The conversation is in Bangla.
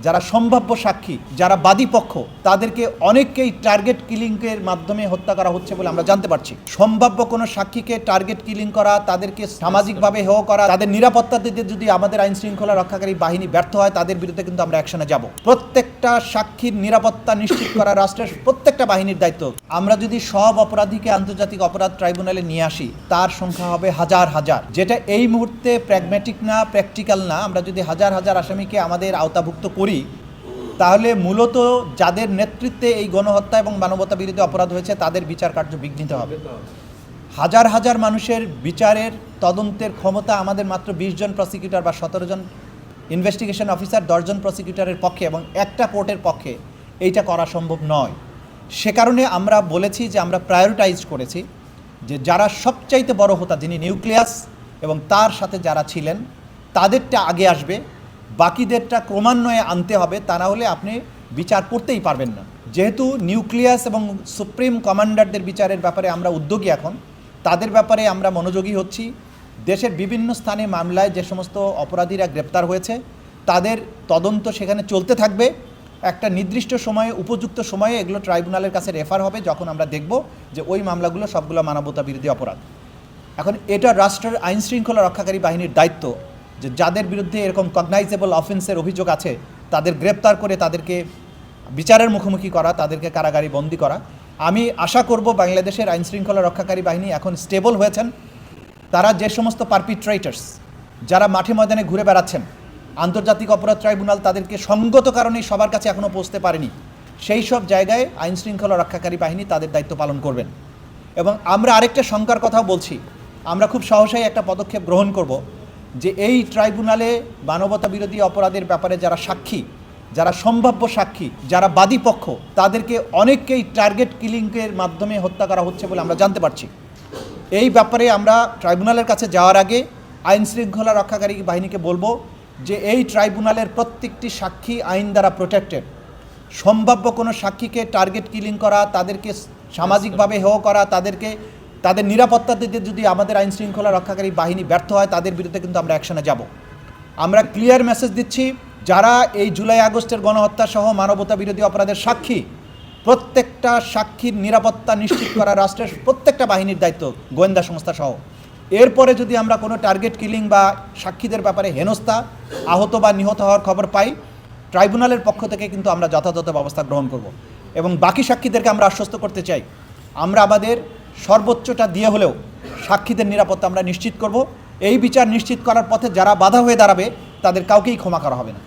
যারা সম্ভাব্য সাক্ষী, যারা বাদী পক্ষ, তাদেরকে অনেককেই টার্গেট কিলিংয়ের মাধ্যমে হত্যা করা হচ্ছে বলে আমরা জানতে পারছি। সম্ভাব্য কোনো সাক্ষীকে টার্গেট কিলিং করা, তাদেরকে সামাজিকভাবে হেয় করা, তাদের নিরাপত্তা দিতে যদি আমাদের আইন শৃঙ্খলা রক্ষাকারী বাহিনী ব্যর্থ হয়, তাদের বিরুদ্ধে কিন্তু আমরা অ্যাকশনে যাব। প্রত্যেকটা সাক্ষীর নিরাপত্তা নিশ্চিত করা রাষ্ট্রের প্রত্যেকটা বাহিনীর দায়িত্ব। আমরা যদি সব অপরাধীকে আন্তর্জাতিক অপরাধ ট্রাইব্যুনালে নিয়ে আসি, তার সংখ্যা হবে হাজার হাজার, যেটা এই মুহূর্তে প্র্যাগম্যাটিক না, প্র্যাকটিক্যাল না। আমরা যদি হাজার হাজার আসামিকে আমাদের আওতাভুক্ত করি, তাহলে মূলত যাদের নেতৃত্বে এই গণহত্যা এবং মানবতা বিরোধী অপরাধ হয়েছে তাদের বিচার কার্য বিঘ্নিত হবে। হাজার হাজার মানুষের বিচারের তদন্তের ক্ষমতা আমাদের মাত্র 20 জন প্রসিকিউটর বা 17 জন ইনভেস্টিগেশন অফিসার, 10 জন প্রসিকিউটরের পক্ষে এবং একটা কোর্টের পক্ষে এইটা করা সম্ভব নয়। সে কারণে আমরা বলেছি যে আমরা প্রায়োরিটাইজ করেছি যে যারা সবচাইতে বড় হোতা, যিনি নিউক্লিয়াস এবং তার সাথে যারা ছিলেন, তাদেরটা আগে আসবে, বাকিদেরটা ক্রমান্বয়ে আনতে হবে। তা না হলে আপনি বিচার করতেই পারবেন না। যেহেতু নিউক্লিয়াস এবং সুপ্রিম কমান্ডারদের বিচারের ব্যাপারে আমরা উদ্যোগী, এখন তাদের ব্যাপারে আমরা মনোযোগী হচ্ছি। দেশের বিভিন্ন স্থানে মামলায় যে সমস্ত অপরাধীরা গ্রেপ্তার হয়েছে তাদের তদন্ত সেখানে চলতে থাকবে। একটা নির্দিষ্ট সময়ে, উপযুক্ত সময়ে এগুলো ট্রাইব্যুনালের কাছে রেফার হবে, যখন আমরা দেখব যে ওই মামলাগুলো সবগুলো মানবতা বিরোধী অপরাধ। এখন এটা রাষ্ট্রের আইন শৃঙ্খলা রক্ষাকারী বাহিনীর দায়িত্ব যে যাদের বিরুদ্ধে এরকম কগনাইজেবল অফেন্সের অভিযোগ আছে তাদের গ্রেপ্তার করে তাদেরকে বিচারের মুখোমুখি করা, তাদেরকে কারাগারে বন্দী করা। আমি আশা করব বাংলাদেশের আইন শৃঙ্খলা রক্ষাকারী বাহিনী এখন স্টেবল হয়েছেন। তারা যে সমস্ত পারপিট্রেটার্স, যারা মাঠে ময়দানে ঘুরে বেড়াচ্ছেন, আন্তর্জাতিক অপরাধ ট্রাইব্যুনাল তাদেরকে সঙ্গত কারণেই সবার কাছে এখনও পৌঁছতে পারেনি, সেই সব জায়গায় আইন শৃঙ্খলা রক্ষাকারী বাহিনী তাদের দায়িত্ব পালন করবেন। এবং আমরা আরেকটা শঙ্কার কথাও বলছি, আমরা খুব সহসাই একটা পদক্ষেপ গ্রহণ করব যে এই ট্রাইব্যুনালে মানবতা বিরোধী অপরাধের ব্যাপারে যারা সাক্ষী, যারা সম্ভাব্য সাক্ষী, যারা বাদী পক্ষ, তাদেরকে অনেককেই টার্গেট কিলিংয়ের মাধ্যমে হত্যা করা হচ্ছে বলে আমরা জানতে পারছি। এই ব্যাপারে আমরা ট্রাইব্যুনালের কাছে যাওয়ার আগে আইন শৃঙ্খলা রক্ষাকারী বাহিনীকে বলবো যে এই ট্রাইব্যুনালের প্রত্যেকটি সাক্ষী আইন দ্বারা প্রোটেক্টেড। সম্ভাব্য কোনো সাক্ষীকে টার্গেট কিলিং করা, তাদেরকে সামাজিকভাবে হেয় করা, তাদের নিরাপত্তা দিতে যদি আমাদের আইন শৃঙ্খলা রক্ষাকারী বাহিনী ব্যর্থ হয়, তাদের বিরুদ্ধে কিন্তু আমরা অ্যাকশনে যাব। আমরা ক্লিয়ার মেসেজ দিচ্ছি, যারা এই জুলাই আগস্টের গণহত্যা সহ মানবতা বিরোধী অপরাধের সাক্ষী, প্রত্যেকটা সাক্ষীর নিরাপত্তা নিশ্চিত করা রাষ্ট্রের প্রত্যেকটা বাহিনীর দায়িত্ব, গোয়েন্দা সংস্থা সহ। এরপরে যদি আমরা কোনো টার্গেট কিলিং বা সাক্ষীদের ব্যাপারে হেনস্থা, আহত বা নিহত হওয়ার খবর পাই, ট্রাইব্যুনালের পক্ষ থেকে কিন্তু আমরা যথাযথ ব্যবস্থা গ্রহণ করব। এবং বাকি সাক্ষীদেরকে আমরা আশ্বস্ত করতে চাই, আমরা আমাদের সর্বোচ্চটা দিয়ে হলেও সাক্ষীদের নিরাপত্তা আমরা নিশ্চিত করব। এই বিচার নিশ্চিত করার পথে যারা বাধা হয়ে দাঁড়াবে তাদের কাউকেই ক্ষমা করা হবে না।